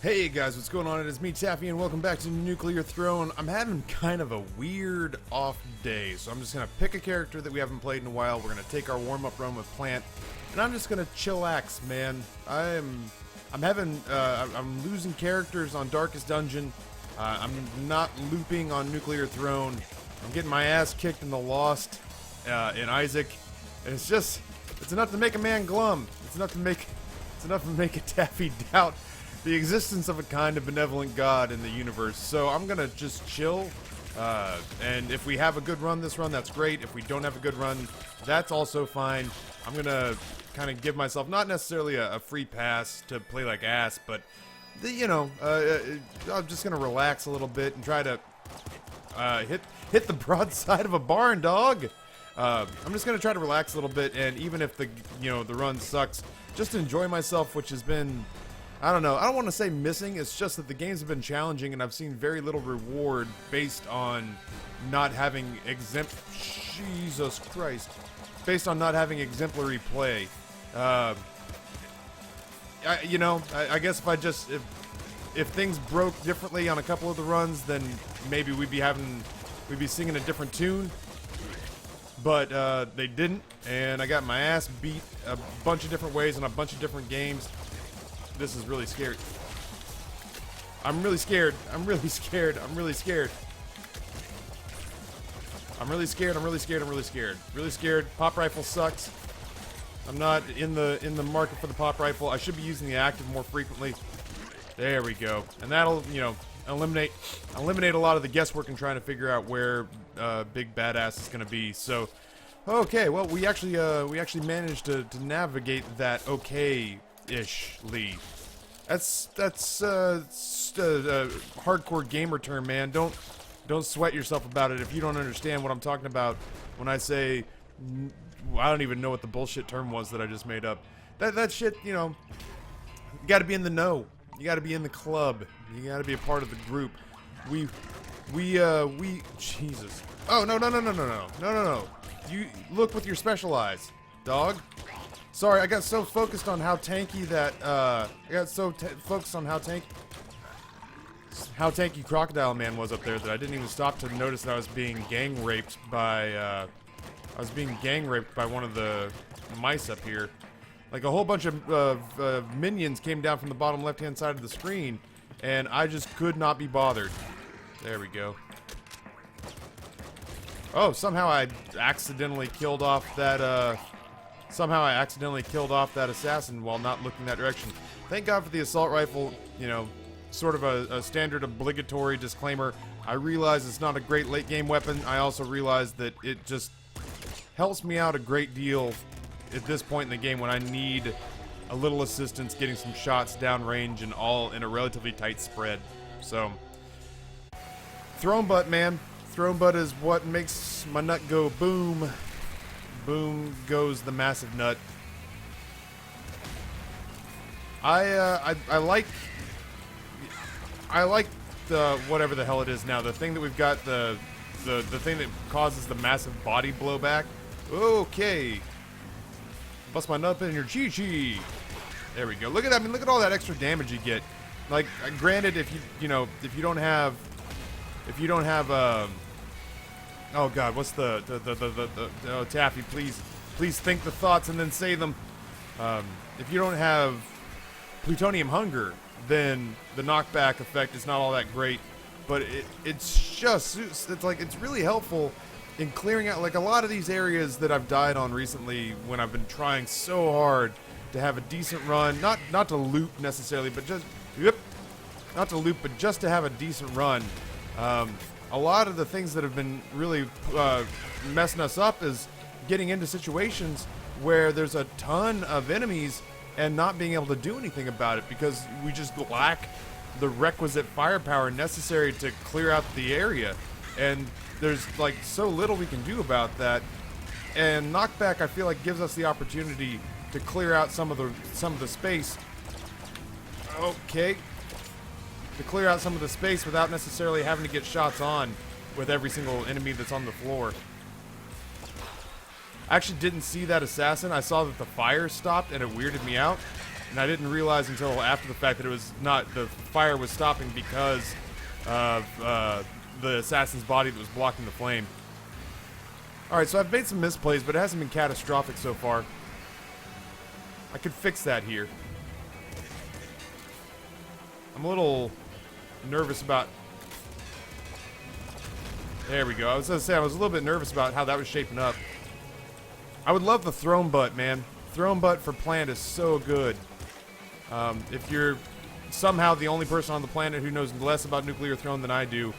Hey guys, what's going on? It is me, Taffy, and welcome back to Nuclear Throne. I'm having kind of a weird off day, so I'm just gonna pick a character that we haven't played in a while. We're gonna take our warm-up run with Plant, and I'm just gonna chillax, man. I'm losing characters on Darkest Dungeon. I'm not looping on Nuclear Throne. I'm getting my ass kicked in the Lost in Isaac, and it's enough to make a man glum. It's enough to make a Taffy doubt the existence of a kind of benevolent God in the universe. So I'm gonna just chill, and if we have a good run this run, that's great. If we don't have a good run, that's also fine. I'm gonna kind of give myself not necessarily a free pass to play like ass, but I'm just gonna relax a little bit and try to hit the broadside of a barn, dog. I'm just gonna try to relax a little bit, and even if the run sucks, just enjoy myself, which has been, I don't know, I don't want to say missing, it's just that the games have been challenging and I've seen very little reward based on not having Jesus Christ. Based on not having exemplary play. I guess if things broke differently on a couple of the runs, then maybe we'd be singing a different tune. But they didn't, and I got my ass beat a bunch of different ways in a bunch of different games. This is really scary. I'm really scared. I'm really scared. I'm really scared. I'm really scared. I'm really scared. I'm really scared. Really scared. Pop rifle sucks. I'm not in the market for the pop rifle. I should be using the active more frequently. There we go. And that'll, eliminate a lot of the guesswork in trying to figure out where Big Badass is going to be. So, okay, well, we actually managed to navigate that okay-ishly. That's hardcore gamer term, man. Don't sweat yourself about it if you don't understand what I'm talking about when I say, I don't even know what the bullshit term was that I just made up. That shit, you got to be in the know. You got to be in the club. You got to be a part of the group. We Jesus. Oh, no. You look with your special eyes, dog. Sorry, I got so focused on how tanky that, focused on how tanky Crocodile Man was up there that I didn't even stop to notice that I was being gang raped by one of the mice up here. Like a whole bunch of minions came down from the bottom left-hand side of the screen, and I just could not be bothered. There we go. Oh, somehow I accidentally killed off that assassin while not looking that direction. Thank God for the assault rifle, sort of a standard obligatory disclaimer. I realize it's not a great late game weapon. I also realize that it just helps me out a great deal at this point in the game when I need a little assistance getting some shots downrange and all in a relatively tight spread. So, throne butt, man. Throne butt is what makes my nut go boom. Boom goes the massive nut. I like the whatever the hell it is now. The thing that we've got, the thing that causes the massive body blowback. Okay. Bust my nut in your chi-chi. There we go. Look at that. I mean, look at all that extra damage you get. Like, granted, if you don't have, oh God, what's the oh, Taffy, please think the thoughts and then say them. If you don't have plutonium hunger, then the knockback effect is not all that great. But it's really helpful in clearing out, like, a lot of these areas that I've died on recently when I've been trying so hard to have a decent run, not to loop necessarily, but just to have a decent run. A lot of the things that have been really messing us up is getting into situations where there's a ton of enemies and not being able to do anything about it because we just lack the requisite firepower necessary to clear out the area. And there's like so little we can do about that. And knockback, I feel like, gives us the opportunity to clear out some of the space. Okay. To clear out some of the space without necessarily having to get shots on with every single enemy that's on the floor. I actually didn't see that assassin. I saw that the fire stopped and it weirded me out. And I didn't realize until after the fact that it was not, the fire was stopping because of the assassin's body that was blocking the flame. Alright, so I've made some misplays, but it hasn't been catastrophic so far. I could fix that here. I'm a little nervous about... There we go. I was going to say, I was a little bit nervous about how that was shaping up. I would love the throne butt, man. Throne butt for plant is so good. If you're somehow the only person on the planet who knows less about nuclear throne than I do,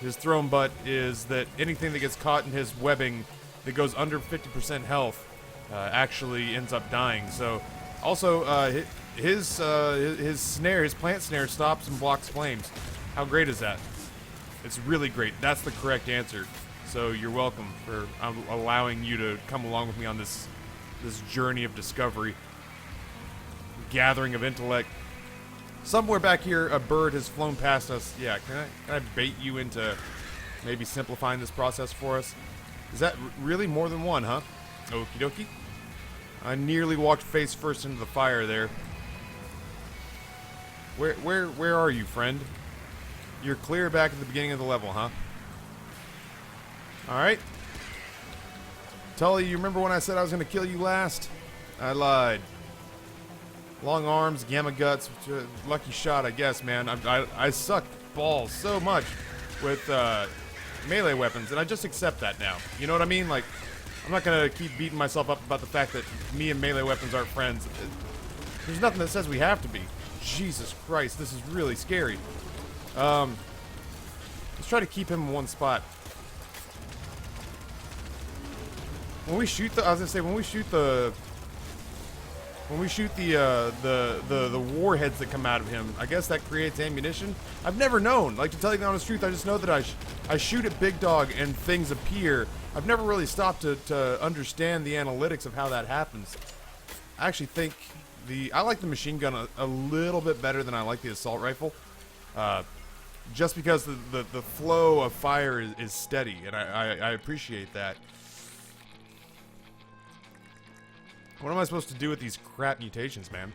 his throne butt is that anything that gets caught in his webbing that goes under 50% health actually ends up dying. So, also, his snare, his plant snare, stops and blocks flames. How great is that? It's really great. That's the correct answer. So you're welcome for allowing you to come along with me on this journey of discovery, gathering of intellect. Somewhere back here, a bird has flown past us. Yeah, can I bait you into maybe simplifying this process for us? Is that really more than one, huh? Okie dokie. I nearly walked face first into the fire there. Where are you, friend? You're clear back at the beginning of the level, huh? Alright. Tully, you remember when I said I was going to kill you last? I lied. Long arms, gamma guts, lucky shot, I guess, man. I suck balls so much with melee weapons, and I just accept that now. You know what I mean? Like, I'm not going to keep beating myself up about the fact that me and melee weapons aren't friends. There's nothing that says we have to be. Jesus Christ, this is really scary. Let's try to keep him in one spot. When we shoot the, I was gonna say, when we shoot the warheads that come out of him, I guess that creates ammunition. I've never known. Like, to tell you the honest truth, I just know that I shoot at Big Dog and things appear. I've never really stopped to understand the analytics of how that happens. I actually think I like the machine gun a little bit better than I like the assault rifle. Just because the flow of fire is steady, and I appreciate that. What am I supposed to do with these crap mutations, man?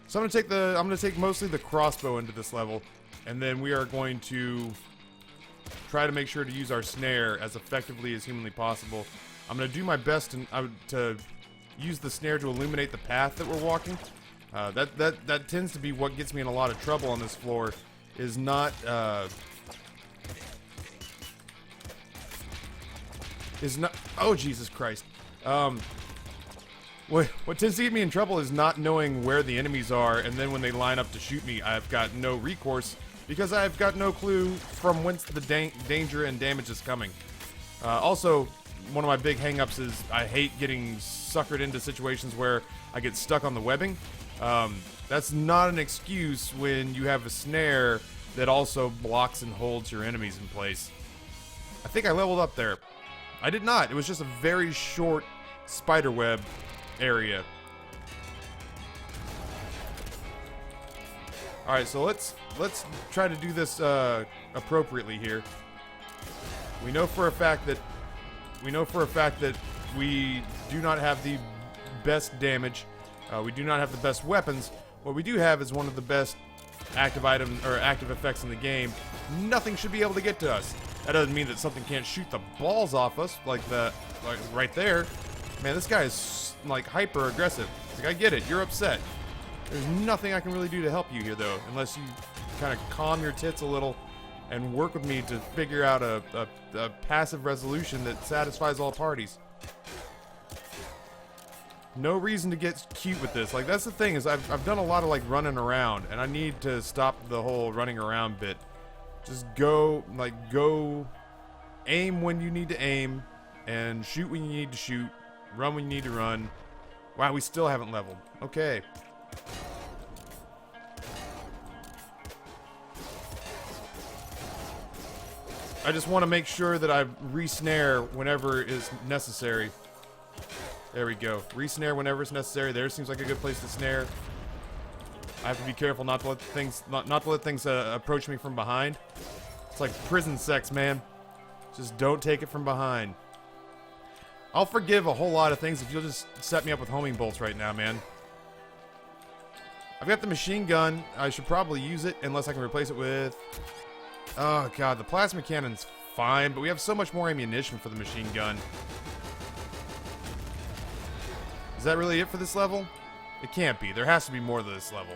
So I'm gonna take mostly the crossbow into this level, and then we are going to try to make sure to use our snare as effectively as humanly possible. I'm gonna do my best to use the snare to illuminate the path that we're walking. That tends to be what gets me in a lot of trouble on this floor. Is not oh, Jesus Christ. What tends to get me in trouble is not knowing where the enemies are, and then when they line up to shoot me, I've got no recourse because I've got no clue from whence the danger and damage is coming. Also, one of my big hang-ups is I hate getting suckered into situations where I get stuck on the webbing. That's not an excuse when you have a snare that also blocks and holds your enemies in place. I think I leveled up there. I did not. It was just a very short spiderweb area. Alright, so let's try to do this appropriately here. We know for a fact that we do not have the best damage. We do not have the best weapons. What we do have is one of the best active items or active effects in the game. Nothing should be able to get to us. That doesn't mean that something can't shoot the balls off us, like right there. Man, this guy is like hyper aggressive. Like, I get it, you're upset. There's nothing I can really do to help you here, though, unless you kind of calm your tits a little and work with me to figure out a passive resolution that satisfies all parties. No reason to get cute with this. Like, that's the thing, is I've done a lot of, like, running around, and I need to stop the whole running around bit. Just go aim when you need to aim, and shoot when you need to shoot, run when you need to run. Wow, we still haven't leveled. Okay. I just want to make sure that I re-snare whenever is necessary. There we go. Re-snare whenever it's necessary. There seems like a good place to snare. I have to be careful not to let things approach me from behind. It's like prison sex, man. Just don't take it from behind. I'll forgive a whole lot of things if you'll just set me up with homing bolts right now, man. I've got the machine gun. I should probably use it unless I can replace it with... Oh, God. The plasma cannon's fine, but we have so much more ammunition for the machine gun. Is that really it for this level? It can't be. There has to be more to this level.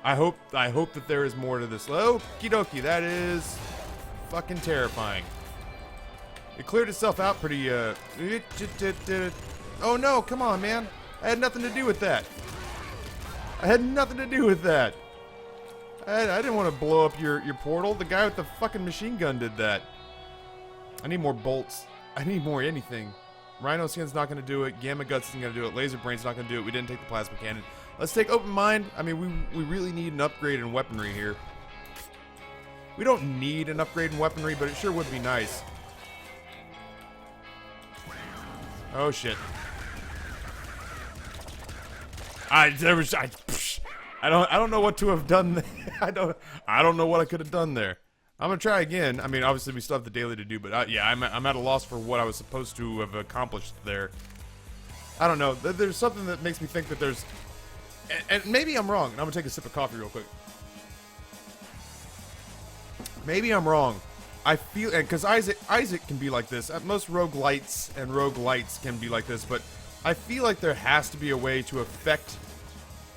I hope that there is more to this level. Okie dokie. That is fucking terrifying. It cleared itself out pretty, Oh, no. Come on, man. I had nothing to do with that. I had nothing to do with that. I didn't want to blow up your portal. The guy with the fucking machine gun did that. I need more bolts. I need more anything. Rhino Skin's not going to do it. Gamma Guts isn't going to do it. Laser Brain's not going to do it. We didn't take the plasma cannon. Let's take Open Mind. I mean, we really need an upgrade in weaponry here. We don't need an upgrade in weaponry, but it sure would be nice. Oh, shit. I don't know what to have done there. I don't know what I could have done there. I'm gonna try again. I mean, obviously we still have the daily to do, but yeah, I'm at a loss for what I was supposed to have accomplished there. I don't know. There's something that makes me think that there's, and maybe I'm wrong. And I'm gonna take a sip of coffee real quick. Maybe I'm wrong. I feel, and because Isaac can be like this. Most roguelites and roguelites can be like this, but I feel like there has to be a way to affect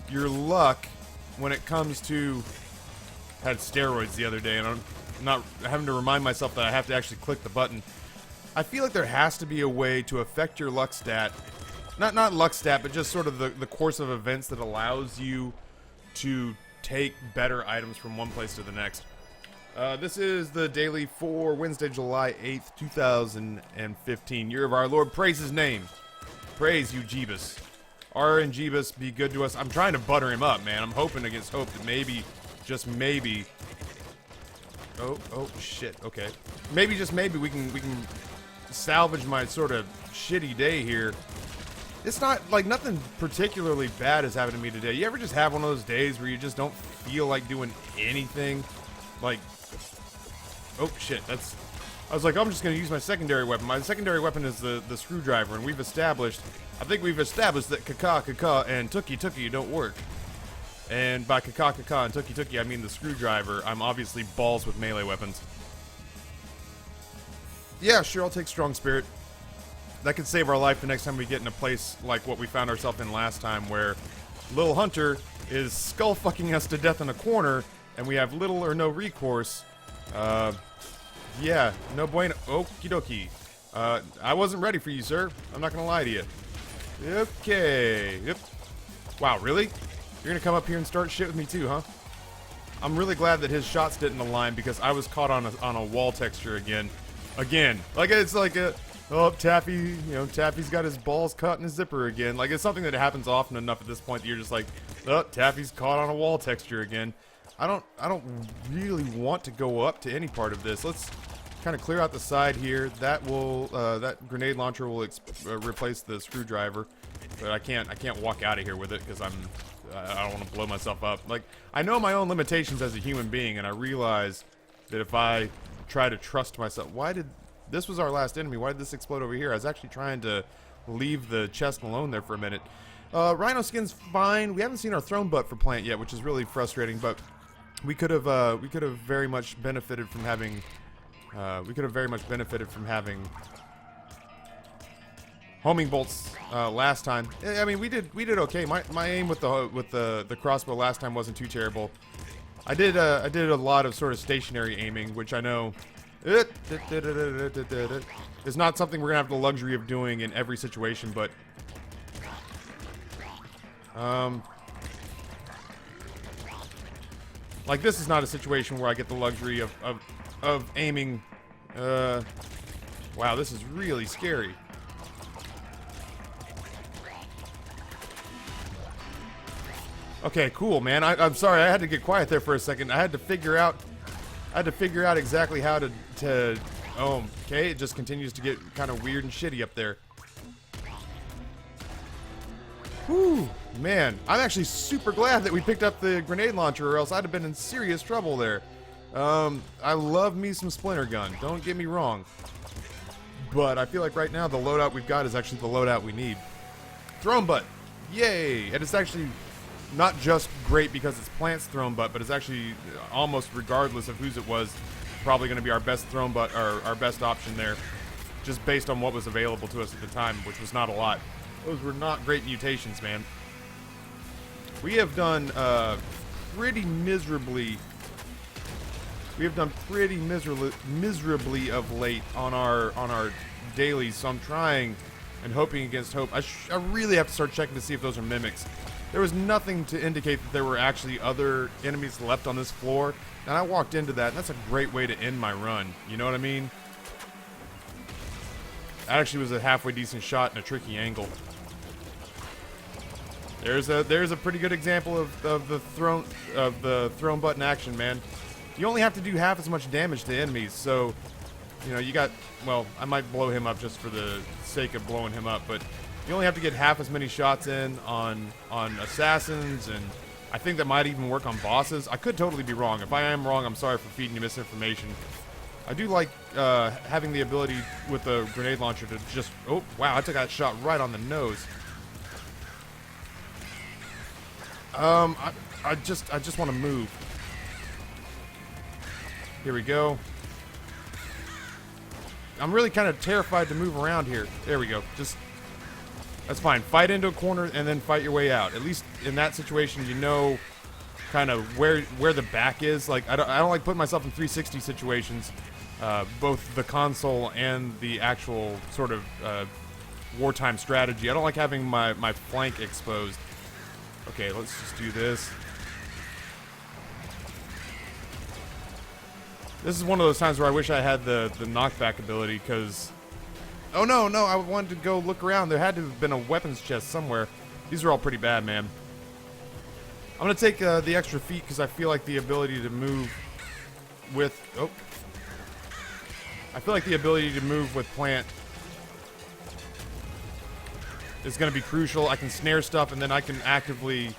your luck when it comes to... I had steroids the other day, and I'm not having to remind myself that I have to actually click the button. I feel like there has to be a way to affect your luck stat. Not luck stat, but just sort of the course of events that allows you to take better items from one place to the next. This is the daily for Wednesday, July 8th, 2015. Year of our Lord. Praise his name. Praise you, Jeebus. R and Jeebus, be good to us. I'm trying to butter him up, man. I'm hoping against hope that maybe, just maybe... Oh, shit. Okay. Maybe, just maybe, we can salvage my sort of shitty day here. It's not, like, nothing particularly bad has happened to me today. You ever just have one of those days where you just don't feel like doing anything? Like... Oh, shit. That's... I was like, I'm just going to use my secondary weapon. My secondary weapon is the screwdriver, and I think we've established that kaka and tuki don't work. And by kaka and tuki, I mean the screwdriver. I'm obviously balls with melee weapons. Yeah, sure, I'll take Strong Spirit. That could save our life the next time we get in a place like what we found ourselves in last time, where Little Hunter is skull-fucking us to death in a corner, and we have little or no recourse. Yeah, no bueno. Okie dokie. I wasn't ready for you, sir. I'm not gonna lie to you. Okay. Yep. Wow, really? You're gonna come up here and start shit with me too, huh? I'm really glad that his shots didn't align because I was caught on a wall texture again. Like, it's like a... Oh, Taffy, you know, Taffy's got his balls caught in his zipper again. Like, it's something that happens often enough at this point that you're just like, oh, Taffy's caught on a wall texture again. I don't really want to go up to any part of this. Let's kind of clear out the side here. That will, that grenade launcher will replace the screwdriver. But I can't walk out of here with it because I don't want to blow myself up. Like, I know my own limitations as a human being, and I realize that if I try to trust myself, this was our last enemy. Why did this explode over here? I was actually trying to leave the chest alone there for a minute. Rhino Skin's fine. We haven't seen our throne butt for plant yet, which is really frustrating, but we could have very much benefited from having homing bolts last time. I mean, we did okay. My aim with the crossbow last time wasn't too terrible. I did a lot of sort of stationary aiming, which I know is not something we're gonna have the luxury of doing in every situation, but like, this is not a situation where I get the luxury of aiming. Wow, this is really scary. Okay, cool, man. I'm sorry, I had to get quiet there for a second. I had to figure out exactly how to oh, okay, it just continues to get kind of weird and shitty up there. Whew, man. I'm actually super glad that we picked up the grenade launcher, or else I'd have been in serious trouble there. I love me some Splinter Gun, don't get me wrong. But I feel like right now the loadout we've got is actually the loadout we need. Throne butt. Yay! And it's actually not just great because it's Plant's throne butt, but it's actually almost regardless of whose it was, probably going to be our best throne butt, or our best option there, just based on what was available to us at the time, which was not a lot. Those were not great mutations, man. We have done pretty miserably. We have done pretty miserably of late on our dailies, so I'm trying and hoping against hope. I really have to start checking to see if those are mimics. There was nothing to indicate that there were actually other enemies left on this floor, and I walked into that, and that's a great way to end my run. You know what I mean? That actually was a halfway decent shot in a tricky angle. There's a pretty good example of the throne button action, man. You only have to do half as much damage to enemies, so you know you got. Well, I might blow him up just for the sake of blowing him up, but you only have to get half as many shots in on assassins, and I think that might even work on bosses. I could totally be wrong. If I am wrong, I'm sorry for feeding you misinformation. I do like having the ability with the grenade launcher to just. Oh wow! I took that shot right on the nose. I just want to move. Here we go. I'm really kind of terrified to move around here. There we go. Just that's fine. Fight into a corner and then fight your way out. At least in that situation, you know, kind of where the back is. Like I don't like putting myself in 360 situations, both the console and the actual sort of wartime strategy. I don't like having my flank exposed. Okay, let's just do this. This is one of those times where I wish I had the knockback ability, because... Oh, no, I wanted to go look around. There had to have been a weapons chest somewhere. These are all pretty bad, man. I'm going to take the extra feet, because I feel like the ability to move with... Oh. I feel like the ability to move with Plant is going to be crucial. I can snare stuff, and then I can actively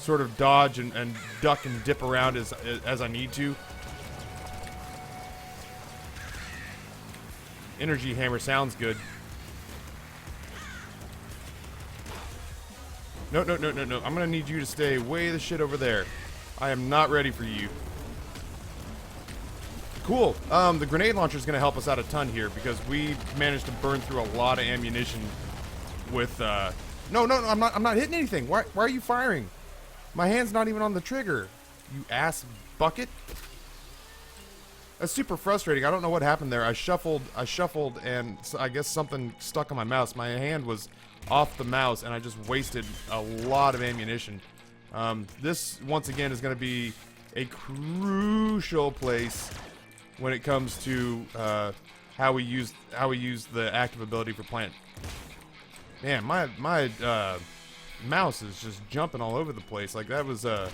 sort of dodge and duck and dip around as I need to. Energy hammer sounds good. No. I'm going to need you to stay way the shit over there. I am not ready for you. Cool. The grenade launcher is going to help us out a ton here, because we managed to burn through a lot of ammunition with No, I'm not hitting anything. Why are you firing? My hand's not even on the trigger. You ass bucket. That's super frustrating. I don't know what happened there. I shuffled and I guess something stuck on my mouse. My hand was off the mouse and I just wasted a lot of ammunition. This once again is going to be a crucial place when it comes to how we use the active ability for Plant. Man, my mouse is just jumping all over the place. Like, that was a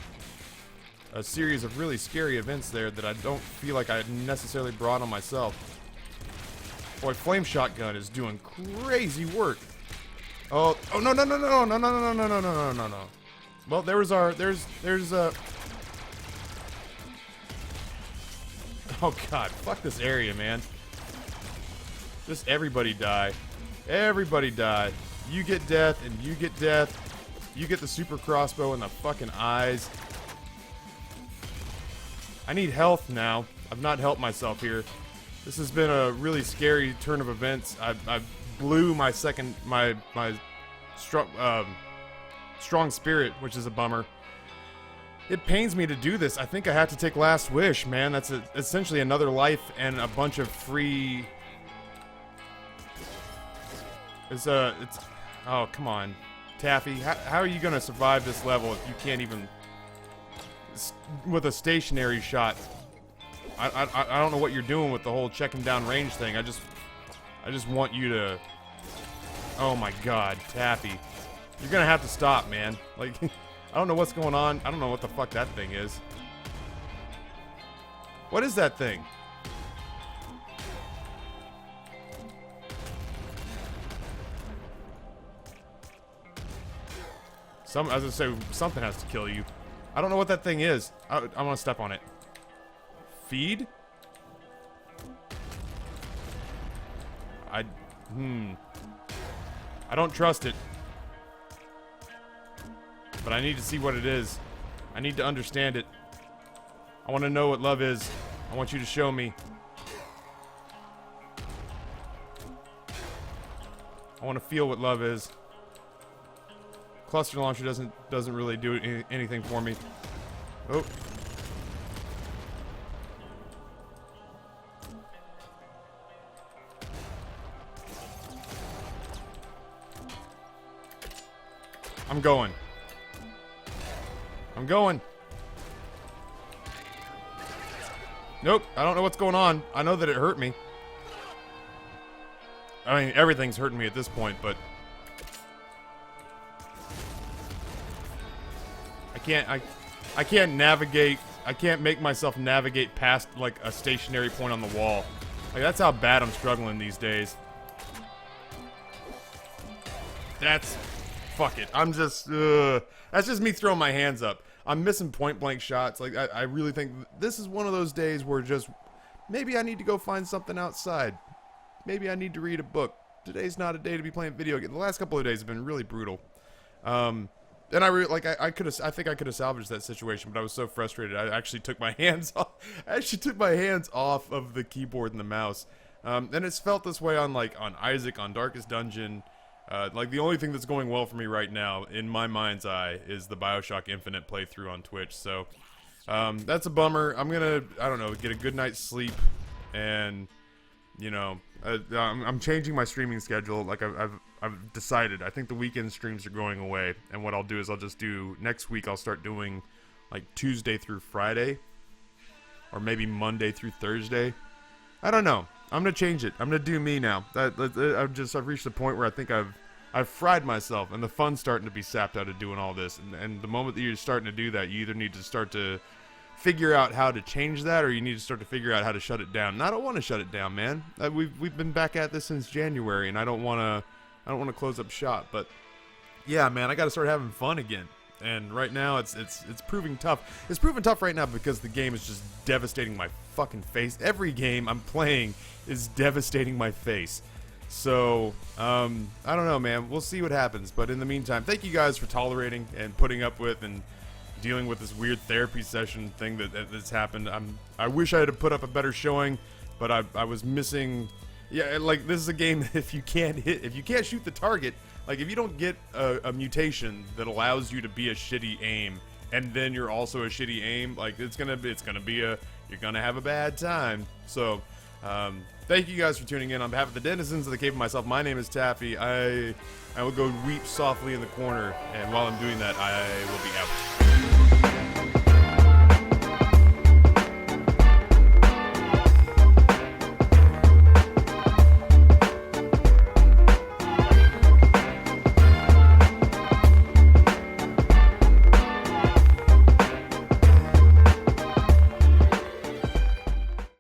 series of really scary events there that I don't feel like I necessarily brought on myself. Boy, Flame Shotgun is doing crazy work. Oh no. Well, there's oh god, fuck this area, man. Just everybody die. Everybody die. You get death, and you get death. You get the super crossbow in the fucking eyes. I need health now. I've not helped myself here. This has been a really scary turn of events. I blew my strong spirit, which is a bummer. It pains me to do this. I think I have to take Last Wish, man. That's essentially another life and a bunch of free... It's oh, come on. Taffy, how are you going to survive this level if you can't even... with a stationary shot? I don't know what you're doing with the whole checking down range thing. I just want you to... Oh my god, Taffy. You're going to have to stop, man. Like, I don't know what's going on. I don't know what the fuck that thing is. What is that thing? As I say, something has to kill you. I don't know what that thing is. I want to step on it. Feed? I don't trust it. But I need to see what it is. I need to understand it. I want to know what love is. I want you to show me. I want to feel what love is. Cluster launcher doesn't really do anything for me. Oh. I'm going. I'm going. Nope, I don't know what's going on. I know that it hurt me. I mean, everything's hurting me at this point, but I can't navigate. I can't make myself navigate past like a stationary point on the wall. Like, that's how bad I'm struggling these days. Fuck it. I'm just, that's just me throwing my hands up. I'm missing point blank shots. Like, I really think this is one of those days where just, maybe I need to go find something outside. Maybe I need to read a book. Today's not a day to be playing video games. The last couple of days have been really brutal. And I think I could have salvaged that situation, but I was so frustrated. I actually took my hands off. Of the keyboard and the mouse. And it's felt this way on Isaac, on Darkest Dungeon. Like, the only thing that's going well for me right now, in my mind's eye, is the BioShock Infinite playthrough on Twitch. So, that's a bummer. I'm gonna, I don't know, get a good night's sleep, and, you know, I'm changing my streaming schedule. Like, I've decided. I think the weekend streams are going away, and what I'll do is I'll just do, next week I'll start doing, like, Tuesday through Friday, or maybe Monday through Thursday. I don't know. I'm gonna change it. I'm gonna do me now. I've reached a point where I think I've fried myself, and the fun's starting to be sapped out of doing all this. And the moment that you're starting to do that, you either need to start to figure out how to change that, or you need to start to figure out how to shut it down. And I don't want to shut it down, man. We've been back at this since January, and I don't want to close up shop. But yeah, man, I got to start having fun again. And right now, it's proving tough. It's proving tough right now because the game is just devastating my fucking face. Every game I'm playing is devastating my face. So, I don't know, man. We'll see what happens. But in the meantime, thank you guys for tolerating and putting up with and dealing with this weird therapy session thing that's happened. I wish I had put up a better showing, but I was missing. Yeah, like, this is a game that if you can't shoot the target. Like, if you don't get a mutation that allows you to be a shitty aim, and then you're also a shitty aim, like, you're gonna have a bad time. So, thank you guys for tuning in. On behalf of the denizens of the cave and myself, my name is Taffy. I will go weep softly in the corner, and while I'm doing that, I will be out.